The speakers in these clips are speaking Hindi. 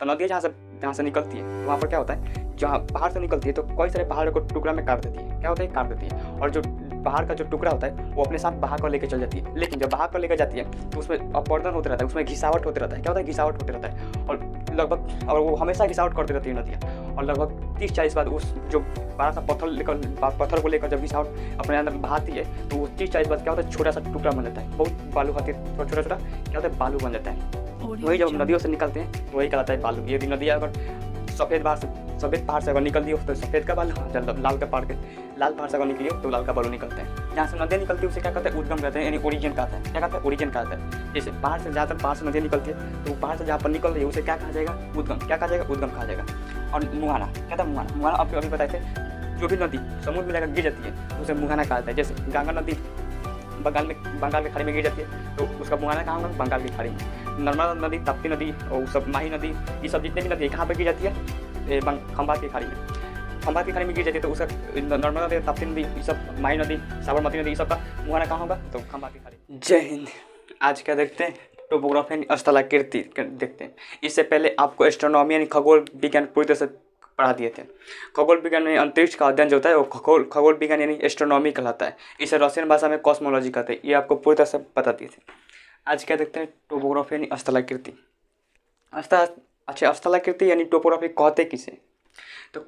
तो नदियाँ जहाँ से निकलती है वहाँ पर क्या होता है, जहाँ पहाड़ से निकलती है तो कई सारे पहाड़ को टुकड़ा में काट देती है, क्या होता है, काट देती है। और जो पहाड़ का जो टुकड़ा होता है वो अपने साथ बहा कर लेकर चल जाती है। लेकिन जब बहा कर लेकर जाती है तो उसमें अपवर्तन होते रहता है, उसमें घिसावट होते रहता है। क्या होता है, घिसावट होते रहता है। और वो हमेशा घिसावट करती रहती है नदियाँ। और लगभग 30-40 बाद उस जो बड़ा सा पत्थर को लेकर जब घिसावट अपने अंदर बहाती है तो वो 30-40 बाद क्या होता है, छोटा सा टुकड़ा बन जाता है, बहुत बालू खाती है, छोटा छोटा क्या होता है, बालू बन जाता है। वही जब नदियों से निकलते हैं वही कहलाता है बालू। यदि नदियाँ अगर सफ़ेद पहाड़ से अगर निकलती हो तो सफ़ेद का बालू, जब लाल पहाड़ से अगर निकली हो तो लाल का बालू निकलता है। जहाँ से नदियाँ निकलती है उसे क्या कहते हैं, उद्गम कहते हैं, यानी ओरिजिन कहता है। क्या कहते हैं, ओरिजिन कहता है। जैसे पहाड़ से नदियाँ निकलती है तो पहाड़ से जहाँ पर निकल रही है उसे क्या कहा जाएगा, उद्गम। क्या कहा जाएगा, उद्गम कहा जाएगा। और मुहाना क्या था, मुहाना आपको अभी बताए थे, जो भी नदी समुद्र में जाकर गिर जाती है उसे मुहाना कहता है। जैसे गंगा नदी बंगाल की खाड़ी में गिर जाती है तो उसका मुहाना कहाँ होगा, बंगाल की खाड़ी में। नर्मदा नदी, ताप्ती नदी और सब माही नदी, ये सब जितने भी नदी कहाँ पर गिर जाती है, खंभात की खाड़ी में। खंभात की खाड़ी में गिर जाती है तो उसका नर्मदा नदी, ताप्ती नदी, ये सब माही नदी, साबरमती नदी, ये सब का मुहाना कहाँ होगा, तो खंभात की खाड़ी। जय हिंद। आज क्या देखते हैं, टोपोग्राफी यानी स्थलाकृति देखते हैं। इससे पहले आपको एस्ट्रोनॉमी यानी खगोल विज्ञान पूरी तरह से पढ़ा दिए थे। खगोल विज्ञान में अंतरिक्ष का अध्ययन जो होता है वो खगोल विज्ञान यानी एस्ट्रोनॉमी कहलाता है। इसे रशियन भाषा में कॉस्मोलॉजी कहते हैं। ये आपको पूरी तरह से बता दिए थे। आज क्या देखते हैं, टोपोग्राफी यानी स्थलाकृति। अच्छा, स्थलाकृति यानी टोपोग्राफी कहते किसे, तो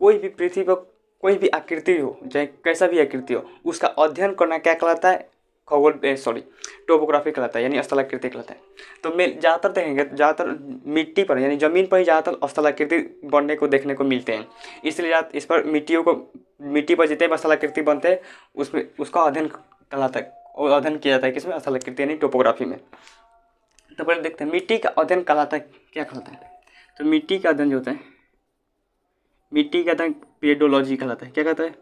कोई भी पृथ्वी पर कोई भी आकृति हो, चाहे कैसा भी आकृति हो, उसका अध्ययन करना क्या कहलाता है, टोपोग्राफी कहलाता है, यानी स्थलाकृति कहलाता है। तो मैं ज़्यादातर देखेंगे, ज़्यादातर मिट्टी पर यानी ज़मीन पर ही ज़्यादातर स्थलाकृति बनने को देखने को मिलते हैं। इसलिए इस पर मिट्टी पर जितने भी स्थलाकृति बनते हैं उसमें उसका अध्ययन कहलाता है, और अध्ययन किया जाता है किसमें, स्थलाकृति यानी टोपोग्राफी में। तो पहले देखते हैं मिट्टी का अध्ययन कहलाता है, क्या कहलाता है। तो मिट्टी का अध्ययन जो होता है, मिट्टी का अध्ययन पेडोलॉजी कहलाता है। क्या कहता है,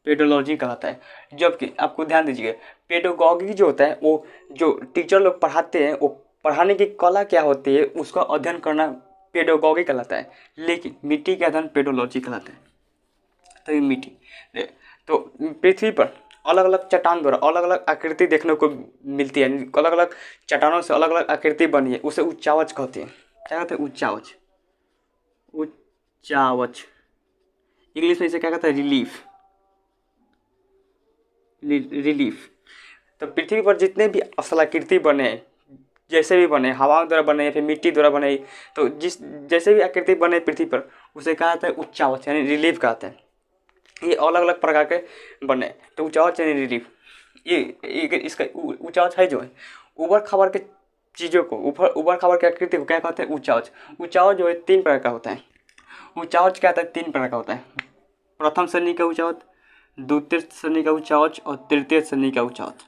पेडोलॉजी कहलाता है। जबकि आपको ध्यान दीजिए, पेडोगॉगी जो होता है वो जो टीचर लोग पढ़ाते हैं वो पढ़ाने की कला क्या होती है उसका अध्ययन करना पेडोगॉगी कहलाता है। लेकिन मिट्टी का अध्ययन पेडोलॉजी कहलाता है। तो ये मिट्टी, तो पृथ्वी पर अलग अलग चट्टान द्वारा अलग अलग आकृति देखने को मिलती है। अलग अलग चट्टानों से अलग अलग आकृति बनी है, उसे उच्चावच कहते हैं। क्या कहते हैं, उच्चावच। इंग्लिश में इसे क्या कहते हैं, रिलीफ। तो पृथ्वी पर जितने भी स्थलाकृति बने, जैसे भी बने, हवा द्वारा बने या फिर मिट्टी द्वारा बने, तो जैसे भी आकृति बने पृथ्वी पर उसे कहा जाता है उच्चावच यानी रिलीफ कहते हैं। ये अलग अलग प्रकार के बने तो उच्चावच यानी रिलीफ। ये इसका उच्चावच है जो है ऊबड़ खाबड़ के चीज़ों को, ऊबड़ खाबड़ की आकृति को क्या कहते हैं, उच्चावच। उच्चावच जो है 3 प्रकार का होता है। उच्चावच क्या होता है, 3 प्रकार का होता है। प्रथम श्रेणी का उच्चावच, द्वितीय श्रेणी का उच्चावच और तृतीय श्रेणी का उच्चावच।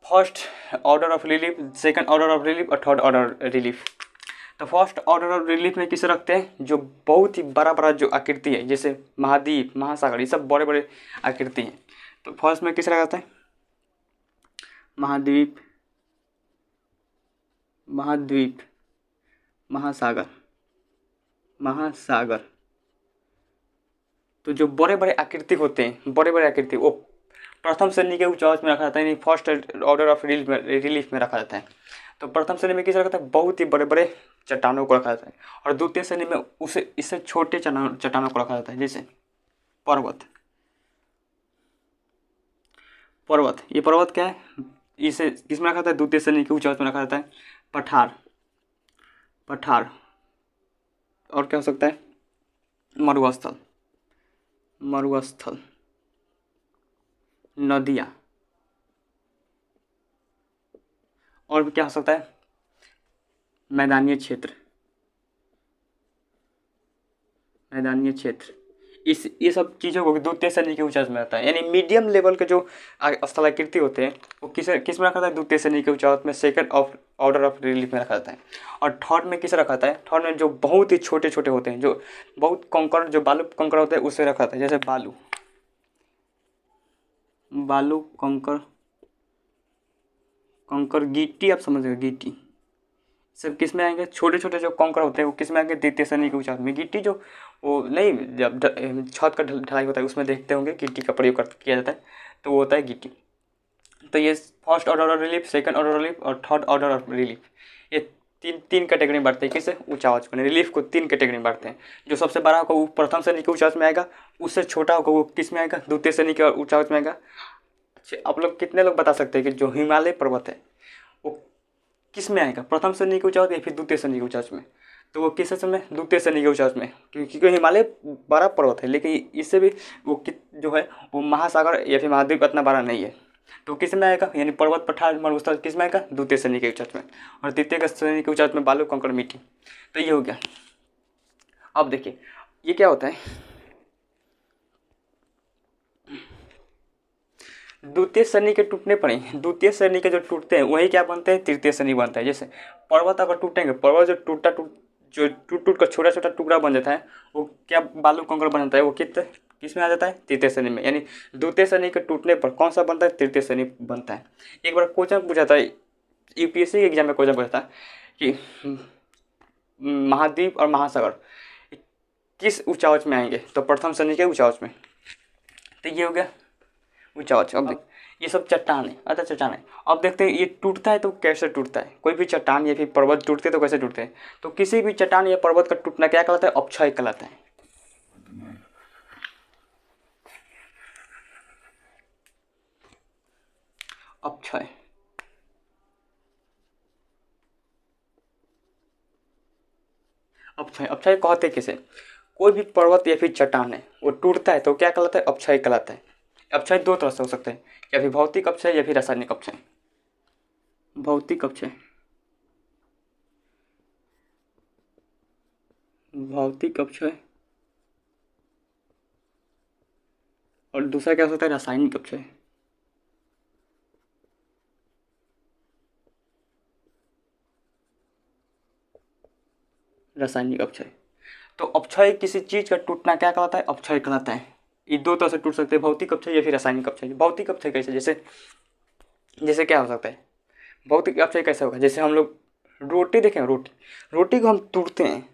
First order of relief, second order of relief और थर्ड ऑर्डर रिलीफ। तो फर्स्ट ऑर्डर ऑफ रिलीफ में किसे रखते हैं, जो बहुत ही बड़ा जो आकृति है, जैसे महाद्वीप, महासागर, ये सब बड़े बड़े आकृति हैं। तो फर्स्ट में किसे रखते हैं, महाद्वीप, महासागर। तो जो बड़े बड़े आकृति होते हैं, बड़े बड़े आकृति, वो प्रथम श्रेणी के उच्चावच में रखा जाता है, यानी फर्स्ट ऑर्डर ऑफ रिलीफ में रखा जाता है। तो प्रथम श्रेणी में किसे रखा जाता है, बहुत ही बड़े बड़े चट्टानों को रखा जाता है। और द्वितीय श्रेणी में इससे छोटे चट्टानों को रखा जाता है, जैसे पर्वत। ये पर्वत क्या है, इसे किसमें रखा जाता है, द्वितीय श्रेणी के उच्चावच में रखा जाता है। पठार और क्या हो सकता है, मरुस्थल, नदियाँ, और भी क्या हो सकता है, मैदानी क्षेत्र। ये सब चीज़ों को द्वितीय श्रेणी के उच्चावच में आता है। यानी मीडियम लेवल के जो स्थलाकृति होते हैं वो किस में रखा जाता है, द्वितीय श्रेणी के उच्चावच में, सेकंड ऑर्डर ऑफ रिलीफ में रखा जाता है। और थर्ड में किसे रखा जाता है, थर्ड में जो बहुत ही छोटे छोटे होते हैं, जो बहुत कंकड़, जो बालू कंकड़ होते हैं उससे रखा जाता है। जैसे बालू कंकड़, गिट्टी, आप समझ गए, गिट्टी सब किस में आएंगे, छोटे छोटे जो कंकड़ होते हैं वो किस में आएंगे, द्वितीय श्रेणी के उच्चावच में। गिट्टी जो वो नहीं, जब छत का ढलाई होता है उसमें देखते होंगे गिट्टी का प्रयोग किया जाता है, तो वो होता है गिट्टी। तो ये first order of relief, second order relief और थर्ड ऑर्डर ऑफ रिलीफ, ये तीन कैटेगरी में बढ़ते हैं। किसे? ऊंचा आवाज को, रिलीफ को तीन कैटेगरी में बढ़ते हैं। जो सबसे बड़ा होगा वो प्रथम श्रेणी के ऊंचा आवाज में आएगा, उससे छोटा होगा वो किस में आएगा? द्वितीय श्रेणी के ऊंचा आवाज में आएगा। आप लोग कितने लोग बता सकते हैं कि जो हिमालय पर्वत है वो किस में आएगा? प्रथम श्रेणी के ऊंचा आवाज या फिर द्वितीय श्रेणी के ऊंचा आवाज में? तो वो किस में? द्वितीय श्रेणी के ऊंचा आवाज में, क्योंकि हिमालय बड़ा पर्वत है, लेकिन इससे भी वो जो है वो महासागर या फिर महाद्वीप इतना बड़ा नहीं है। तो किस में आएगा? यानी पर्वत पठार मरुस्थल किस में आएगा? द्वितीय श्रेणी के ऊंचाई में। और तृतीय श्रेणी के ऊंचाई में बालू कंकड़ मिट्टी। तो ये हो गया। अब देखिए ये क्या होता है, द्वितीय श्रेणी के टूटने पर ही, द्वितीय श्रेणी के जो टूटते हैं वही क्या बनते हैं? तृतीय श्रेणी बनता है। जैसे पर्वत अगर टूटेंगे, पर्वत जो टूट कर छोटा छोटा टुकड़ा बन जाता है वो क्या बालू कंकड़ बन जाता है, वो किस में आ जाता है? तृतीय श्रेणी में। यानी द्वितीय श्रेणी के टूटने पर कौन सा बनता है? तृतीय श्रेणी बनता है। एक बार क्वेश्चन पूछा था यूपीएससी के एग्जाम में, क्वेश्चन पूछा था कि महाद्वीप और महासागर किस ऊंचाई में आएंगे? तो प्रथम श्रेणी के ऊंचाई में। तो ये हो गया ऊंचाई। अब ये सब चट्टान है, अच्छा चट्टान है। अब देखते हैं ये टूटता है तो कैसे टूटता है। कोई भी चट्टान या फिर पर्वत टूटते तो कैसे टूटते हैं? तो किसी भी चट्टान या पर्वत का टूटना क्या कहलाता है? अपक्षय कहलाता है। अपक्षय। अपक्षय कहते किसे? कोई भी पर्वत या फिर चट्टान है वो टूटता है तो क्या कहलाता है? अपक्षय कहलाता है। अपक्षय दो तरह से हो सकते हैं, या फिर भौतिक अपक्षय या फिर रासायनिक अपक्षय। भौतिक अपक्षय, भौतिक अपक्षय, और दूसरा क्या हो सकता है? रासायनिक अपक्षय। रासायनिक अपक्षय। तो अपक्षय किसी चीज का टूटना क्या कहलाता है? अपक्षय कहलाता है। ये दो तरह से टूट सकते हैं, भौतिक अपक्षय या फिर रासायनिक अपक्षय। भौतिक अपक्षय कैसे? जैसे क्या हो सकता है? भौतिक अपक्षय कैसे होगा? जैसे हम लोग रोटी देखें, रोटी को हम तोड़ते हैं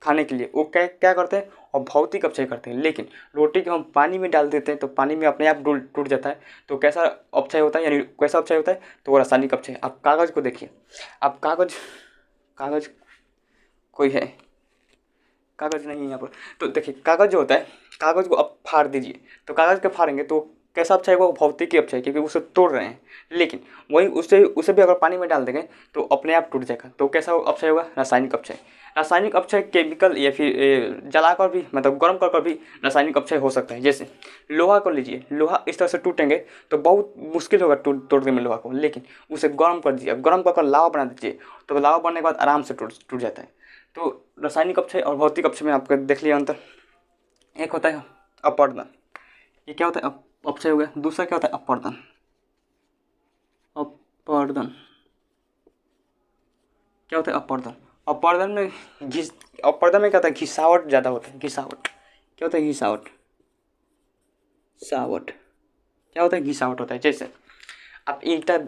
खाने के लिए, वो क्या क्या करते हैं? और भौतिक अपक्षय करते हैं। लेकिन रोटी को हम पानी में डाल देते हैं तो पानी में अपने आप टूट जाता है। तो कैसा अपक्षय होता है? यानी कैसा अपक्षय होता है? तो वो रासायनिक अपक्षय। आप कागज़ को देखिए, आप कागज़ कोई है? कागज़ नहीं है यहाँ पर। तो देखिए कागज़ जो होता है, कागज़ को आप फाड़ दीजिए, तो कागज़ के फाड़ेंगे तो कैसा अपक्षय होगा? वो भौतिक अपक्षय, क्योंकि उसे तोड़ रहे हैं। लेकिन वही उसे भी अगर पानी में डाल देंगे तो अपने आप टूट जाएगा। तो कैसा अपक्षय होगा? रासायनिक अपक्षय। रासायनिक अपक्षय केमिकल या फिर जलाकर भी, मतलब गर्म कर भी रासायनिक अपक्षय हो सकता है। जैसे लोहा को लीजिए, लोहा इस तरह से टूटेंगे तो बहुत मुश्किल होगा तोड़ने में लोहा को। लेकिन उसे गर्म कर दीजिए, गर्म कर लावा बना दीजिए, तो लावा बनने के बाद आराम से टूट जाता है। तो रासायनिक अपक्षय और भौतिक अपक्षय में आपको देख लिया अंतर। एक होता है अपवर्तन, ये क्या होता है? अपक्षय हो गया। दूसरा क्या होता है? अपवर्तन। अपवर्तन क्या होता है? अपवर्तन। अपवर्तन में क्या होता है? घिसावट ज़्यादा होता है। घिसावट क्या होता है? घिसावट क्या होता है? घिसावट होता है। जैसे आप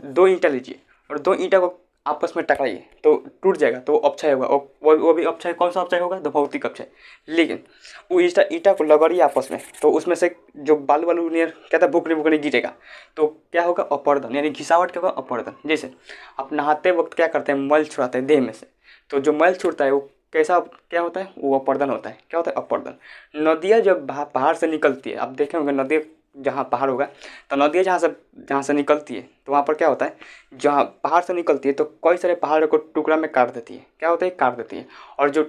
दो ईंटा लीजिए और दो ईंटा को आपस में टकराइए तो टूट जाएगा, तो अपक्षय होगा। वो भी अपक्षय, कौन सा अपक्षय होगा? तो भौतिक अपक्षय। लेकिन वो ईंटा को लगड़िए आपस में, तो उसमें से जो बालू नियर क्या था, बुकनी गिरेगा, तो क्या होगा? अपवर्तन। यानी घिसावट क्या होगा? अपवर्तन। जैसे आप नहाते वक्त क्या करते हैं? मैल छुड़ाते हैं देह में से, तो जो मैल छूटता है वो कैसा क्या होता है? वो अपवर्तन होता है। क्या होता है? अपवर्तन। नदियाँ जब पहाड़ से निकलती है, आप देखे होंगे नदी जहाँ पहाड़ होगा तो नदियाँ जहाँ से निकलती है तो वहाँ पर क्या होता है? जहाँ पहाड़ से निकलती है तो कई सारे पहाड़ को टुकड़ा में काट देती है। क्या होता है? काट देती है। और जो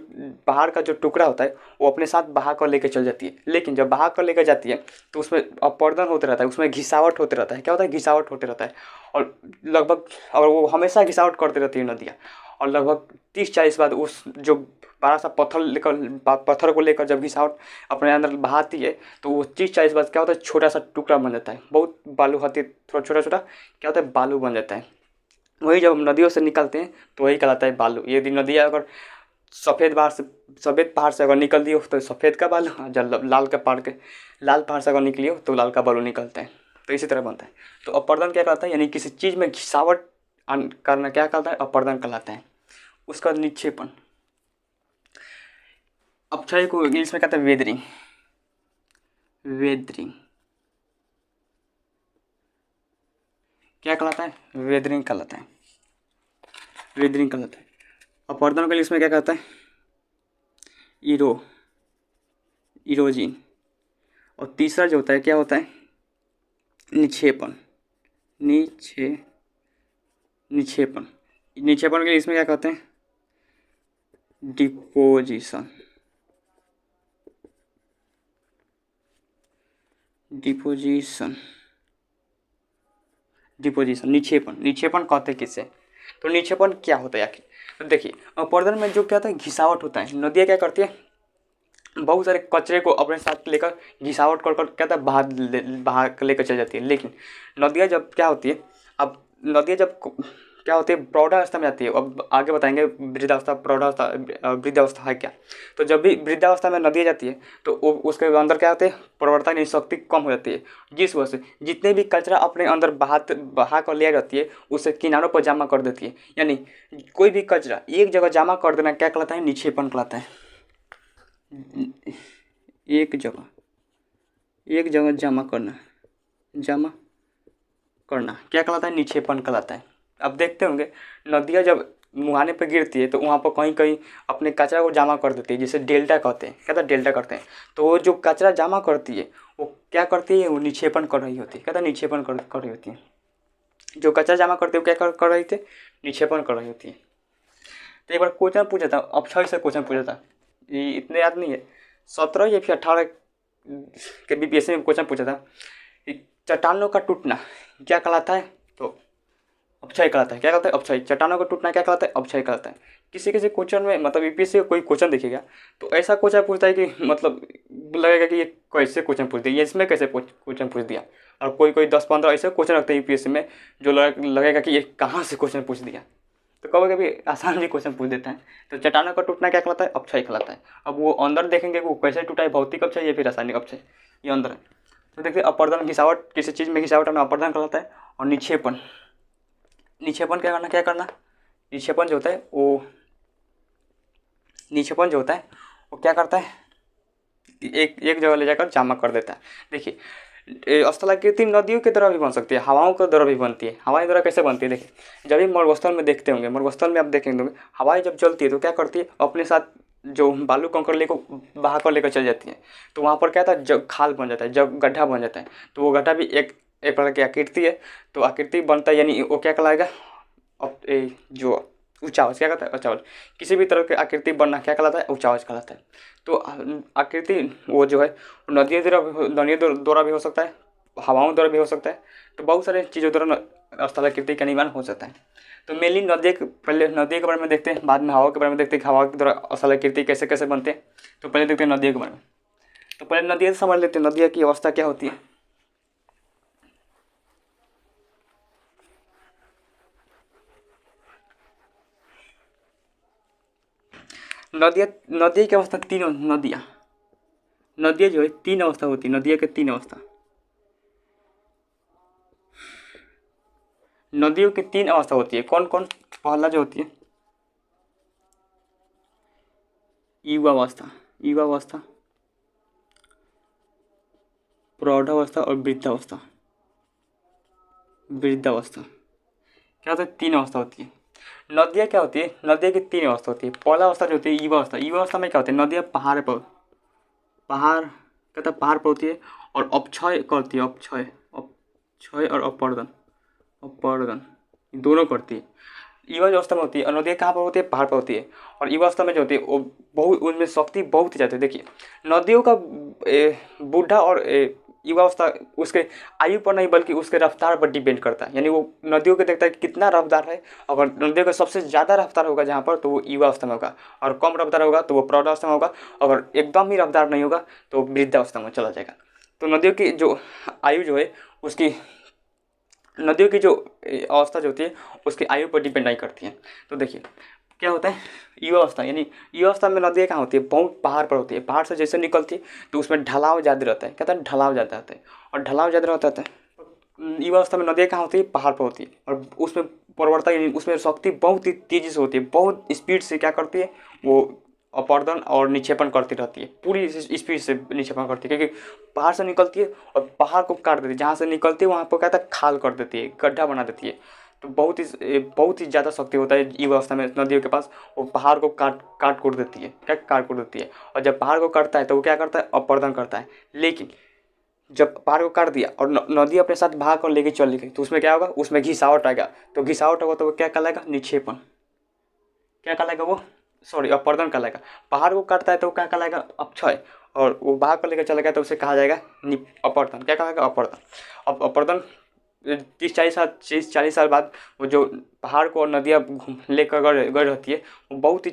पहाड़ का जो टुकड़ा होता है वो अपने साथ बहा कर लेकर चल जाती है। लेकिन जब बहा कर लेकर जाती है तो उसमें अपवर्तन होते रहता है, उसमें घिसावट होते रहता है। क्या होता है? घिसावट होते रहता है। और वो हमेशा घिसावट करती रहती है नदियाँ। और लगभग 30-40 बाद उस जो बड़ा सा पत्थर को लेकर जब घिसावट अपने अंदर बहाती है तो वो 30-40 बाद क्या होता है? छोटा सा टुकड़ा बन जाता है। बहुत बालू होती है, थोड़ा छोटा छोटा क्या होता है? बालू बन जाता है। वही जब हम नदियों से निकलते हैं तो वही कहलाता है बालू। यदि नदियाँ अगर सफ़ेद पहाड़ से अगर निकल दी हो तो सफ़ेद का बालू, जब लाल पहाड़ से अगर निकली हो तो लाल का बालू निकलता है। तो इसी तरह बनता है। तो अपवर्तन क्या कहलाता है? यानी किसी चीज़ में घिसावट करना क्या कहलाता है? अपवर्तन कहलाता है। उसका निक्षेपण, अपक्षय को इंग्लिश में कहते हैं वेदरिंग। क्या कहलाता है? वेदरिंग कहलाता है, वेदरिंग कहलाता है। अपवर्तन के लिए इसमें क्या कहता है? इरोजिन। और तीसरा जो होता है क्या होता है? निक्षेपण। निक्षेपण के लिए इसमें क्या कहते हैं? डिपोजिशन। निक्षेपण कहते हैं किससे? तो निक्षेपण क्या होता है आखिर? तो देखिए, अपवर्तन में जो क्या होता है, घिसावट होता है। नदियाँ क्या करती है? बहुत सारे कचरे को अपने साथ लेकर घिसावट कर क्या होता है, बाहर लेकर चल जाती है। लेकिन नदियाँ जब क्या होती है, अब नदियाँ जब क्या होती है, प्रौढ़ावस्था में जाती है। अब आगे बताएंगे वृद्धावस्था, प्रौढ़ावस्था, वृद्धावस्था है क्या। तो जब भी वृद्धावस्था में नदियाँ जाती है तो उसके अंदर क्या होते हैं, प्रवर्तन शक्ति कम हो जाती है। जिस वजह से जितने भी कचरा अपने अंदर बहा कर ले जाती है उसे किनारों पर जमा कर देती है। यानी कोई भी कचरा एक जगह जमा कर देना क्या कहलाता है? निक्षेपण कहलाता है। एक जगह जमा करना क्या कहलाता है? निक्षेपण कहलाता है। अब देखते होंगे नदियाँ जब मुहाने पर गिरती है तो वहाँ पर कहीं कहीं अपने कचरा को जमा कर देती है, जिसे डेल्टा कहते हैं। कहता है डेल्टा करते हैं। तो वो जो कचरा जमा करती है वो क्या करती है? वो निक्षेपण कर रही होती है। कहता है निक्षेपण कर रही होती है। जो कचरा जमा करती है वो क्या कर रही थी? निक्षेपण कर रही होती है। तो एक बार क्वेश्चन पूछा था, अक्षय से क्वेश्चन पूछा था, ये इतने याद नहीं है, 17 या फिर 18 के बीपीएससी में क्वेश्चन पूछा था, चट्टानों का टूटना क्या कहलाता है? तो अपक्षय कहलाता है। क्या कहलाता है? अपक्षय। चट्टानों का टूटना क्या कहलाता है? अपक्षय कहलाता है। किसी क्वेश्चन में मतलब यूपीएससी का कोई क्वेश्चन दिखेगा तो ऐसा क्वेश्चन पूछता है कि मतलब लगेगा कि ये कैसे क्वेश्चन पूछ दिया, ये इसमें कैसे क्वेश्चन पूछ दिया। और कोई 10-15 ऐसे क्वेश्चन रखते हैं यूपीएससी में जो लगेगा कि ये कहाँ से क्वेश्चन पूछ दिया। तो कभी कभी आसान भी क्वेश्चन पूछ देता है। तो चट्टानों का टूटना क्या कहलाता है? अपक्षय कहलाता है। अब वो अंदर देखेंगे वो कैसे टूटा है, भौतिक अपक्षय या फिर रासायनिक अपक्षय, ये अंदर है। तो देखिए, अपवर्तन घिसावट, किसी चीज़ में घिसावट में अपवर्तन कहलाता है। और निक्षेपण क्या करना? निक्षेपण जो होता है वो क्या करता है? एक जगह ले जाकर जमा कर देता है। देखिए, स्थलाकृति नदियों के द्वारा भी बन सकती है, हवाओं के द्वारा भी बनती है। हवाएं द्वारा कैसे बनती है? देखिए, जब भी मरुस्थल में देखते होंगे, मरुस्थल में आप देखेंगे हवाएं जब चलती है तो क्या करती है? अपने साथ जो बालू कंकड़ बहा कर लेकर चल जाती है। तो वहाँ पर क्या होता है? जब खाल बन जाता है, जब गड्ढा बन जाता है, तो वो गड्ढा भी एक प्रकार की आकृति है। तो आकृति बनता है, यानी वो क्या कहलाएगा? जो उचावच क्या कहता है? उचावच। किसी भी तरह की आकृति बनना क्या कहलाता है? उचावच कहलाता है। तो आकृति वो जो है नदियों द्वारा भी हो सकता है, हवाओं द्वारा भी हो सकता है। तो बहुत सारे चीज़ों द्वारा स्थलाकृति का निर्माण हो सकता है। तो मेनली पहले नदी के बारे में देखते हैं, बाद में हवा के बारे में देखते हैं कि हवा के द्वारा स्थलाकृति कैसे कैसे बनते हैं। तो पहले देखते हैं नदियों के बारे में। तो पहले नदियाँ समझ लेते हैं, नदियों की अवस्था क्या होती है। नदी की अवस्था नदियाँ जो है 3 अवस्था होती है। नदियों के 3 अवस्था, नदियों की 3 अवस्था होती है। कौन कौन? पहला जो होती है युवावस्था, प्रौढ़ावस्था और वृद्धावस्था। क्या होता है? 3 अवस्था होती है। नदियाँ क्या होती है? नदियाँ की 3 अवस्था होती है। पहला अवस्था जो होती है युवावस्था में क्या होती है? नदियाँ पहाड़ पर होती है और अपक्षय करती है। अपक्षय और अपवर्तन दोनों करती है। युवा अवस्था में होती है। और नदियाँ कहाँ पर होती है? पहाड़ पर होती है। और युवा अवस्था में जो होती है वो बहुत, उनमें शक्ति बहुत ही ज़्यादा है। देखिए, नदियों का बूढ़ा और युवा अवस्था उसके आयु पर नहीं बल्कि उसके रफ्तार पर डिपेंड करता है। यानी वो नदियों को देखता है कि कितना रफ्तार है। अगर नदियों का सबसे ज़्यादा रफ्तार होगा जहाँ पर, तो वो युवा अवस्था में होगा। और कम रफ्तार होगा तो वो प्रौढ़ावस्था में होगा। अगर एकदम ही रफ्तार नहीं होगा तो वृद्धावस्था में चला जाएगा। तो नदियों की जो आयु जो है उसकी, नदियों की जो अवस्था जो होती है उसकी आयु पर डिपेंड नहीं करती है। तो देखिए क्या होता है युवा अवस्था, यानी युवा अवस्था में नदियाँ कहाँ होती है? बहुत पहाड़ पर होती है। पहाड़ से जैसे निकलती है तो उसमें ढलाव ज़्यादा रहता है। कहता है ढलाव ज़्यादा रहता है। और ढलाव ज़्यादा रहता है। युवा अवस्था में नदियाँ कहाँ होती है? पहाड़ पर होती है। और उसमें प्रवणता, उसमें शक्ति बहुत ही तेज़ी से होती है, बहुत स्पीड से क्या करती है वो अपर्दन और निक्षेपण करती रहती है, पूरी स्पीड से निक्षेपण करती है, क्योंकि पहाड़ से निकलती है और पहाड़ को काट देती है। जहाँ से निकलती है वहाँ पर क्या होता है, खाल कर देती है, गड्ढा बना देती है। तो बहुत ही ज़्यादा शक्ति होता है युवावस्था में नदियों के पास। वो पहाड़ को काट कूट देती है, क्या काट कूट देती है। और जब पहाड़ को काटता है तो वो क्या करता है, अपर्दन करता है। लेकिन जब पहाड़ को काट दिया और नदी अपने साथ भाग कर लेके चली गई, तो उसमें क्या होगा, उसमें घिसावट आएगा। तो घिसावट होगा तो वो क्या कहलाएगा, निक्षेपण। क्या कहलाएगा वो, सॉरी, अपर्दन कहलाएगा। पहाड़ को काटता है तो क्या कहलाएगा, अपक्षय। और वो भाग कर लेकर चला गया तो उसे कहा जाएगा अपर्दन। क्या कहलाएगा, अपर्दन। अब अपर्दन 30-40 साल बाद वो जो पहाड़ को और नदियाँ लेकर गई रहती है, वो बहुत ही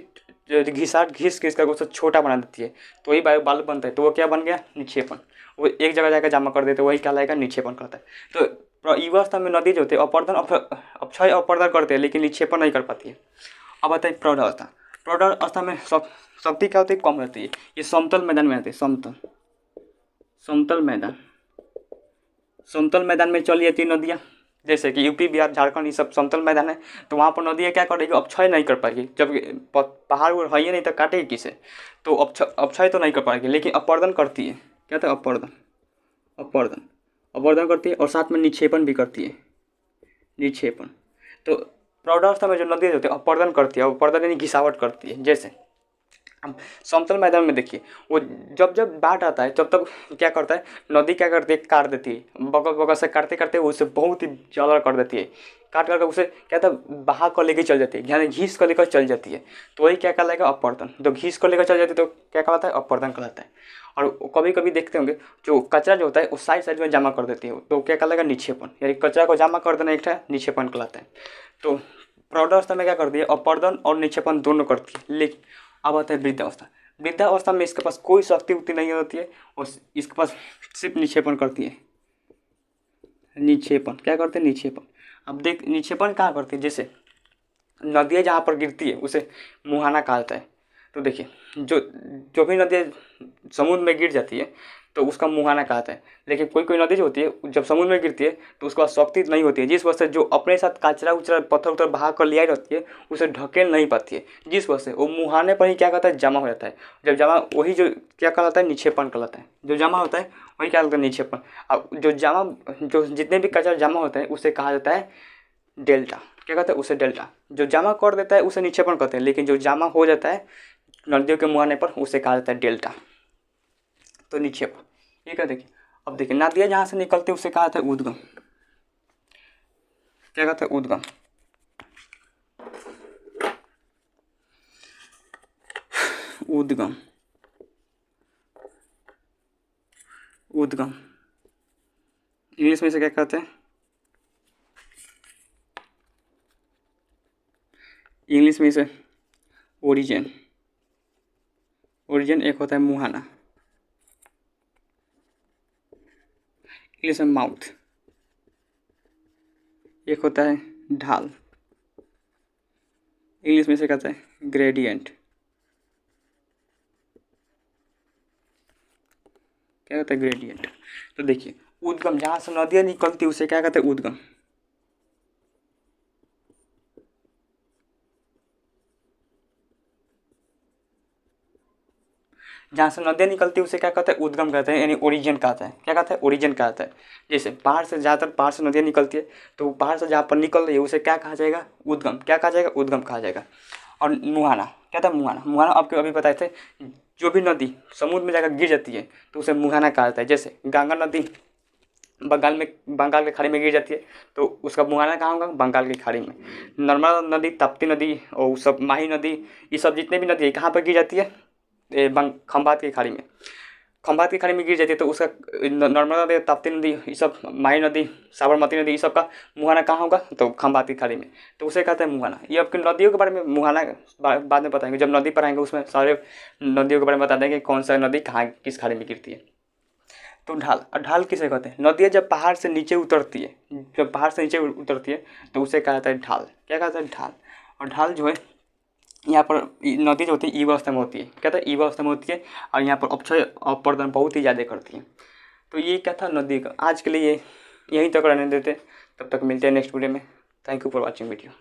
घिस कर उसे छोटा बना देती है। तो वही बालू बनता है, तो वो क्या बन गया, निक्षेपण। वो एक जगह जाकर जमा कर देते, वही कहलाएगा निक्षेपण करता है। तो युवावस्था में नदी जो होती है अपर्दन अपक्षय अपर्दन करते हैं, लेकिन निक्षेपण नहीं कर पाती है। अब आता है प्रौढ़ावस्था। प्रौढ़ावस्था में शक्ति क्या होती है, कम रहती है। ये समतल मैदान में आती है, समतल मैदान में चली जाती है नदियाँ। जैसे कि यूपी, बिहार, झारखंड, ये सब समतल मैदान है। तो वहाँ पर नदियाँ क्या करेगी, अपक्षय नहीं कर पाएगी। जब पहाड़ है ही नहीं तो काटेगी किसे, तो अपक्षय तो नहीं कर पाएगी, लेकिन अपर्दन करती है। क्या था, अपर्दन करती है और साथ में निक्षेपण भी करती है, निक्षेपण। तो प्रौढ़ावस्था में जो नदियाँ होती है अपर्दन करती है, अपर्दन यानी घिसावट करती है। जैसे अब समतल मैदान में देखिए, वो जब बाढ़ आता है तब तक क्या करता है, नदी क्या करती है, काट देती है, बगल से काटते काटते उसे बहुत ही ज़्यादा कर देती है। काट कर उसे क्या था, बहा कर लेके चल जाती है, यानी घीस कर लेकर चल जाती है। तो वही क्या कहलाएगा, अपर्दन। जब घीस कर लेकर चल जाती है तो क्या कहलाता है, अपर्दन कहलाता है। और कभी कभी देखते होंगे जो कचरा जो होता है वो साइड में जमा कर देती है, तो क्या कहलाएगा, निक्षेपण। यानी कचरा को जमा कर देना एक निक्षेपण कहलाता है। तो प्रौढ़ावस्था में क्या करती है, अपर्दन और निक्षेपण दोनों करती है। लेकिन अब आता है वृद्धावस्था। वृद्धावस्था में इसके पास कोई शक्ति उक्ति नहीं होती है, और इसके पास सिर्फ निक्षेपण करती है, निक्षेपण। क्या करते हैं, निक्षेपण। अब देख, निक्षेपण कहाँ करती है, जैसे नदियाँ जहाँ पर गिरती है उसे मुहाना कहा जाता है। तो देखिए, जो भी नदियाँ समुद्र में गिर जाती है तो उसका मुहाना कहता है। लेकिन कोई नदी जो होती है जब समुद्र में गिरती है तो उसका शक्ति नहीं होती है, जिस वजह से जो अपने साथ कचरा उचरा पत्थर उथर बहा कर ले आई रहती है उसे ढकेल नहीं पाती है, जिस वजह से वो मुहाने पर ही क्या कहता है, जमा हो जाता है। जब जमा, वही जो क्या कहलाता है, निक्षेपण कहलाता है। जो जमा होता है वही क्या कहलाता है, निक्षेपण। अब जो जितने भी कचरा जमा होता है उसे कहा जाता है डेल्टा। क्या कहते हैं, उसे डेल्टा। जो जमा कर देता है उसे निक्षेपण कहते हैं, लेकिन जो जमा हो जाता है नदियों के मुहाने पर उसे कहा जाता है डेल्टा। तो निक्षेपण ये क्या, देखिए अब देखिए, नदियाँ जहाँ से निकलती है उसे कहा जाता है उद्गम। क्या कहते हैं, उद्गम। उद्गम, उद्गम इंग्लिश में इसे क्या कहते हैं, इंग्लिश में इसे ओरिजिन। ओरिजिन एक होता है मुहाना, इंग्लिश में माउथ। एक होता है ढाल, इंग्लिश में इसे कहते हैं ग्रेडियंट। क्या होता है, ग्रेडियंट। तो देखिए, उद्गम जहाँ से नदियाँ निकलती है उसे क्या कहते हैं, उद्गम। जहाँ से नदियाँ निकलती है उसे क्या कहते हैं, उद्गम कहते हैं, यानी ओरिजिन कहते हैं। क्या कहते हैं, ओरिजिन कहते हैं। जैसे पहाड़ से, ज़्यादातर पहाड़ से नदियाँ निकलती है, तो पहाड़ से जहाँ पर निकल रही है उसे क्या कहा जाएगा, उद्गम। क्या कहा जाएगा, उद्गम कहा जाएगा। और मुहाना, क्या था, मुहाना आपको अभी बताए थे, जो भी नदी समुद्र में जाकर गिर जाती है तो उसे मुहाना कहा जाता है। जैसे गंगा नदी बंगाल की खाड़ी में गिर जाती है तो उसका मुहाना कहाँ होगा, बंगाल की खाड़ी में। नर्मदा नदी, ताप्ती नदी और सब माही नदी, ये सब जितने भी नदी है कहाँ पर गिर जाती है, खंभात की खाड़ी में। खंभात की खाड़ी में गिर जाती है तो उसका नर्मदा नदी, ताप्ती नदी, ये सब माही नदी, साबरमती नदी, ये सब का मुहाना कहाँ होगा, तो खंभात की खाड़ी में। तो उसे कहते हैं मुहाना। ये आपकी नदियों के बारे में मुहाना बाद में बताएंगे, जब नदी पर आएंगे उसमें सारे नदियों के बारे में बता देंगे कौन सा नदी कहाँ किस खाड़ी में गिरती है। तो ढाल, और ढाल किसे कहते हैं, नदियाँ जब पहाड़ से नीचे उतरती है, जब पहाड़ से नीचे उतरती है तो उसे कहा जाता है ढाल। क्या कहता है, ढाल। और ढाल जो है, यहाँ पर नदी जो होती है युवावस्था में होती है। क्या था, युवावस्था में होती है, और यहाँ पर अपक्षय अपर्दन बहुत ही ज़्यादा करती है। तो ये क्या था नदी का। आज के लिए यहीं तक रहने देते, तब तक मिलते हैं नेक्स्ट वीडियो में। Thank you for watching video.